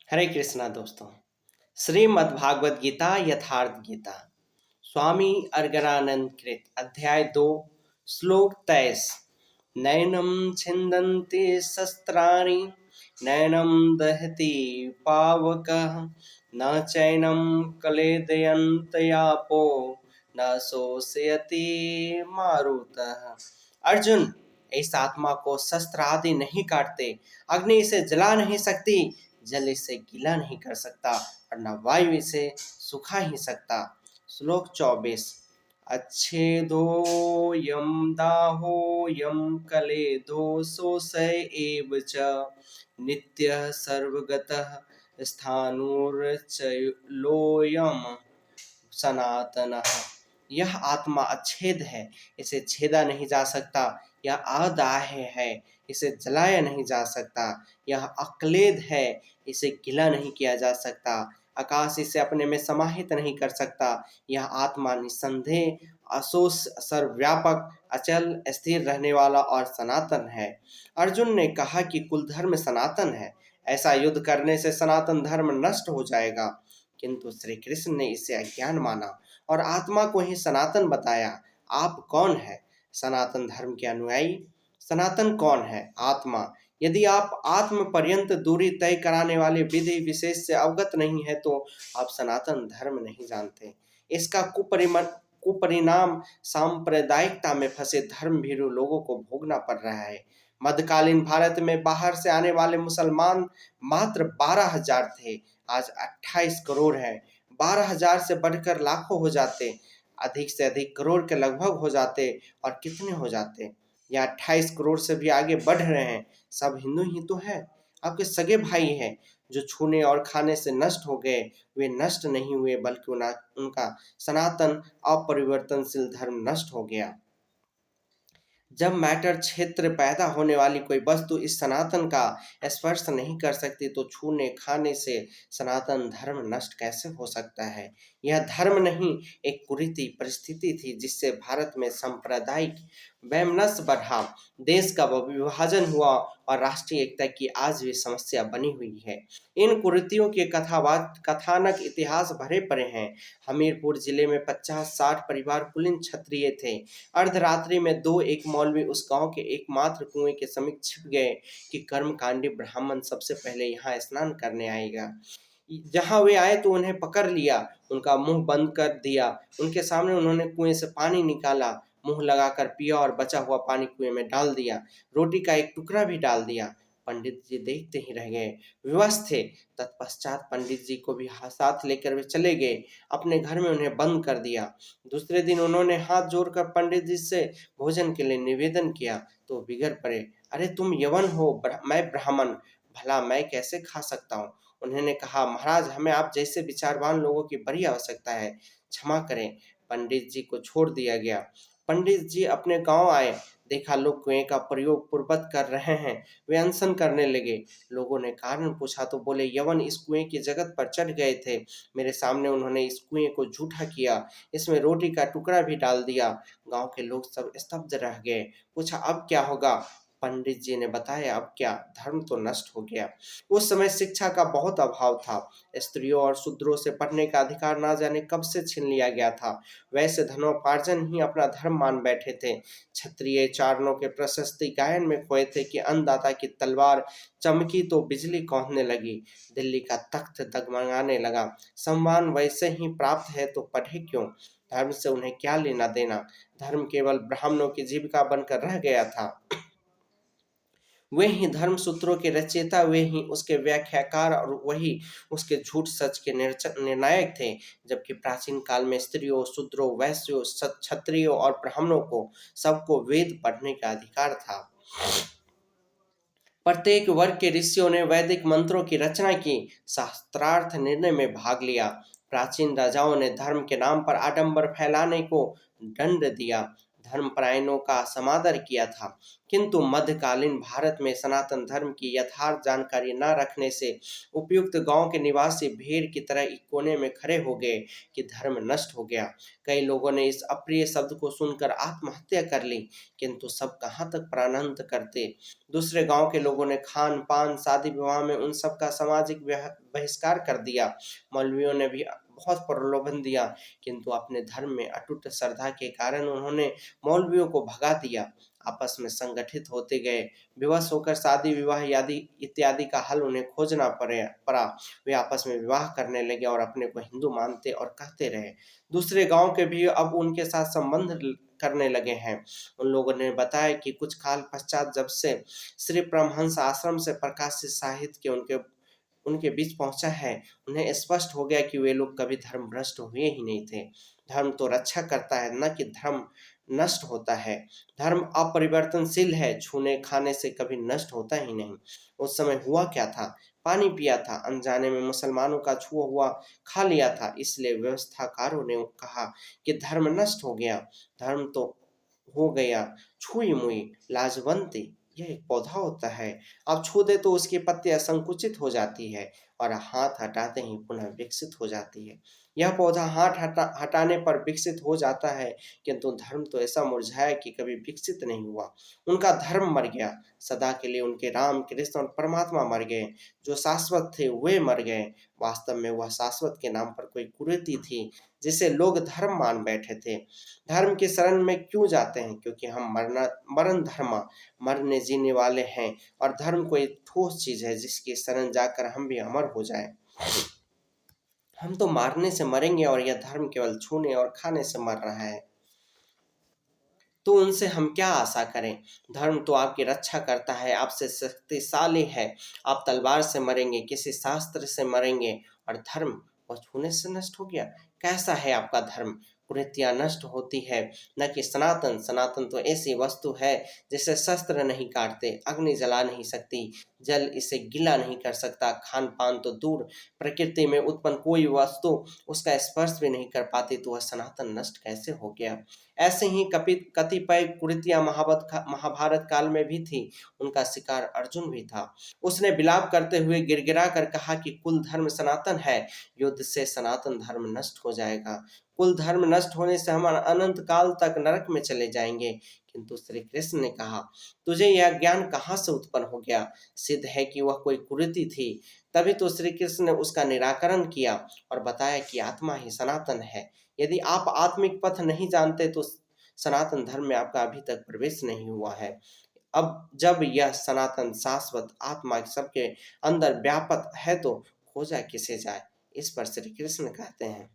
हरे कृष्णा दोस्तों। श्रीमद् भागवत गीता यथार्थ गीता स्वामी अर्गनानंद कृत अध्याय 2 श्लोक 23। नैनं छिन्दन्ति शस्त्राणि नैनं दहति पावकः न चैनं क्लेदयन्त्यापो न शोषयति मारुतः। अर्जुन, इस आत्मा को शस्त्र आदि नहीं काटते, अग्नि इसे जला नहीं सकती, जल इसे गीला नहीं कर सकता और न वायु इसे सुखा ही सकता। श्लोक 24। अच्छेदो यम दाहो यम कलेदो शोषय एव च नित्यः सर्वगतः स्थाणुर्चलोयम सनातनः। यह आत्मा अच्छेद है, इसे छेदा नहीं जा सकता। यह अदाह्य है, इसे जलाया नहीं जा सकता। यह अक्लेद है, इसे गिला नहीं किया जा सकता। आकाश इसे अपने में समाहित नहीं कर सकता। यह आत्मा निस्संदेह अशोष सर्वव्यापक अचल स्थिर रहने वाला और सनातन है। अर्जुन ने कहा कि कुल धर्म सनातन है, ऐसा युद्ध करने से सनातन धर्म नष्ट हो जाएगा। किंतु श्री कृष्ण ने इसे अज्ञान माना और आत्मा को ही सनातन बताया। आप कौन है? सनातन धर्म के अनुयायी। सनातन कौन है? आत्मा। यदि आप आत्म पर्यंत दूरी तय कराने वाले विधि विशेष से अवगत नहीं है तो आप सनातन धर्म नहीं जानते। इसका कुपरिणाम सांप्रदायिकता में फंसे धर्म भीरू लोगों को भोगना पड़ रहा है। मध्यकालीन भारत में बाहर से आने वाले मुसलमान मात्र 12,000 थे, आज 28 करोड़ है। 12,000 से बढ़कर लाखों हो जाते, अधिक से अधिक करोड़ के लगभग हो जाते और कितने हो जाते? या 28 करोड़ से भी आगे बढ़ रहे हैं। सब हिंदू ही तो है, आपके सगे भाई हैं। जो छूने और खाने से नष्ट हो गए वे नष्ट नहीं हुए, बल्कि उनका सनातन अपरिवर्तनशील धर्म नष्ट हो गया। जब मैटर क्षेत्र पैदा होने वाली कोई वस्तु इस सनातन का स्पर्श नहीं कर सकती तो छूने खाने से सनातन धर्म नष्ट कैसे हो सकता है? यह धर्म नहीं, एक कुरीति परिस्थिति थी जिससे भारत में सांप्रदायिक वैमनस्य बढ़ा, देश का विभाजन हुआ और राष्ट्रीय एकता की आज भी समस्या बनी हुई है। इन कुरीतियों के कथानक इतिहास भरे पड़े हैं। हमीरपुर जिले में 50-60 परिवार कुलीन क्षत्रिय थे। अर्धरात्रि में एक मौलवी उस गांव के एकमात्र कुएं के समीप छिप गए कि कर्मकांडी ब्राह्मण सबसे पहले यहाँ स्नान करने आएगा। जहां वे आए तो उन्हें पकड़ लिया, उनका मुंह बंद कर दिया। उनके सामने उन्होंने कुएं से पानी निकाला, मुंह लगाकर पिया और बचा हुआ पानी कुएं में डाल दिया। रोटी का एक टुकड़ा भी डाल दिया। पंडित जी देखते ही रह गए, विवश थे। तत्पश्चात पंडित जी को भी साथ लेकर वे चले गए, अपने घर में उन्हें बंद कर दिया। दूसरे दिन उन्होंने हाथ जोड़कर पंडित जी से भोजन के लिए निवेदन किया तो बिगड़ पड़े। अरे तुम यवन हो, मैं ब्राह्मण, भला मैं कैसे खा सकता हूँ? उन्होंने कहा, महाराज हमें आप जैसे विचारवान लोगों की बड़ी आवश्यकता है, क्षमा करें। पंडित जी को छोड़ दिया गया। पंडित जी अपने गांव आए, देखा लोग कुएं का प्रयोग पूर्वत कर रहे हैं। वे अनशन करने लगे। लोगों ने कारण पूछा तो बोले, यवन इस कुएं की जगत पर चढ़ गए थे, मेरे सामने उन्होंने इस कुएं को झूठा किया, इसमें रोटी का टुकड़ा भी डाल दिया। गांव के लोग सब स्तब्ध रह गए। पूछा अब क्या होगा? पंडित जी ने बताया, अब क्या, धर्म तो नष्ट हो गया। उस समय शिक्षा का बहुत अभाव था। स्त्रियों और शूद्रों से पढ़ने का अधिकार ना जाने कब से छीन लिया गया था। वैसे धनोपार्जन ही अपना धर्म मान बैठे थे। क्षत्रिय चारणों के प्रशस्ति गायन में खोए थे कि अन्नदाता की तलवार चमकी तो बिजली कौंधने लगी, दिल्ली का तख्त डगमगाने लगा। सम्मान वैसे ही प्राप्त है तो पढ़े क्यों? धर्म से उन्हें क्या लेना देना? धर्म केवल ब्राह्मणों की जीविका बनकर रह गया था। वे ही धर्म सूत्रों के रचयिता, वे ही उसके व्याख्याकार और वही उसके झूठ सच के निर्णायक थे। जबकि प्राचीन काल में स्त्रियों, शूद्रों, वैश्यों, क्षत्रियों और ब्राह्मणों को सबको वेद पढ़ने का अधिकार था। प्रत्येक वर्ग के ऋषियों ने वैदिक मंत्रों की रचना की, शास्त्रार्थ निर्णय में भाग लिया। प्राचीन राजाओं ने धर्म के नाम पर आडंबर फैलाने को दंड दिया। धर्मपरायणों का समादर किया था। किंतु मध्यकालीन भारत में सनातन धर्म की यथार्थ जानकारी न रखने से उपयुक्त गांव के निवासी भेड़ की तरह एक कोने में खड़े हो गए कि धर्म नष्ट हो गया। कई लोगों ने इस अप्रिय शब्द को सुनकर आत्महत्या कर ली, किंतु सब कहाँ तक प्राणांत करते। दूसरे गांव के लोगों ने खान पान शादी विवाह में उन सब का सामाजिक बहिष्कार कर दिया। मौलवियों ने भी बहुत प्रलोभन दिया, किंतु अपने धर्म में अटूट श्रद्धा के कारण उन्होंने मौलवियों को भगा दिया। आपस में संगठित होते गए, विवश होकर शादी विवाह आदि इत्यादि का हल उन्हें खोजना पड़ा। वे आपस में विवाह करने लगे और अपने को हिंदू मानते और कहते रहे। दूसरे गांव के भी अब उनके साथ संबंध करने लगे हैं। उन लोगों ने बताया कि कुछ काल पश्चात जब से श्री परमहंस आश्रम से प्रकाशित साहित्य के उनके उनके बीच पहुंचा है, उन्हें स्पष्ट हो गया कि वे लोग कभी धर्म भ्रष्ट हुए ही नहीं थे। धर्म तो रक्षा करता है, न कि धर्म नष्ट होता है। धर्म अपरिवर्तनशील है, छूने खाने से कभी नष्ट होता ही नहीं। उस समय हुआ क्या था? पानी पिया था, अनजाने में मुसलमानों का छुआ हुआ खा लिया था, इसलिए व्यवस्थाकारों ने कहा कि धर्म नष्ट हो गया। धर्म तो हो गया छुई मुई लाजवंती। यह एक पौधा होता है, आप छू दे तो उसकी पत्तियां संकुचित हो जाती है और हाथ हटाते ही पुनः विकसित हो जाती है। यह पौधा हटाने पर विकसित हो जाता है, किंतु धर्म तो ऐसा मुरझाया कि कभी विकसित नहीं हुआ। उनका धर्म मर गया, सदा के लिए उनके राम कृष्ण और परमात्मा मर गए। जो शाश्वत थे वे मर गए। वास्तव में वह शाश्वत के नाम पर कोई कुरीति थी जिसे लोग धर्म मान बैठे थे। धर्म की शरण में क्यों जाते हैं? क्योंकि हम मरण धर्म मरने जीने वाले हैं, और धर्म कोई ठोस चीज है जिसकी शरण जाकर हम भी अमर हो जाएं। हम तो मारने से मरेंगे और यह धर्म केवल छूने और खाने से मर रहा है, तो उनसे हम क्या आशा करें? धर्म तो आपकी रक्षा करता है, आपसे शक्तिशाली है। आप तलवार से मरेंगे, किसी शास्त्र से मरेंगे, और धर्म वह छूने से नष्ट हो गया। कैसा है आपका धर्म? कुरीतियां नष्ट होती है, न कि सनातन। सनातन तो ऐसी वस्तु है जिसे शस्त्र नहीं काटते, अग्नि जला नहीं सकती, जल इसे गीला नहीं कर सकता, खान पान तो दूर, प्रकृति में उत्पन्न कोई वस्तु उसका स्पर्श भी नहीं कर पाती, तो वह सनातन नष्ट कैसे हो गया? ऐसे ही कतिपय कुरीतियां महाभारत काल में भी थी। उनका शिकार अर्जुन भी था। उसने विलाप करते हुए गिड़गिड़ा कर कहा कि कुल धर्म सनातन है, युद्ध से सनातन धर्म नष्ट हो जाएगा। कुल धर्म नष्ट होने से हम अनंत काल तक नरक में चले जाएंगे। किंतु श्री कृष्ण ने कहा, तुझे यह ज्ञान कहाँ से उत्पन्न हो गया? सिद्ध है कि वह कोई कुरीति थी। तभी तो श्री कृष्ण ने उसका निराकरण किया और बताया कि आत्मा ही सनातन है। यदि आप आत्मिक पथ नहीं जानते तो सनातन धर्म में आपका अभी तक प्रवेश नहीं हुआ है। अब जब यह सनातन शाश्वत आत्मा सबके अंदर व्यापक है तो खोजा किसे जाए? इस पर श्री कृष्ण कहते हैं,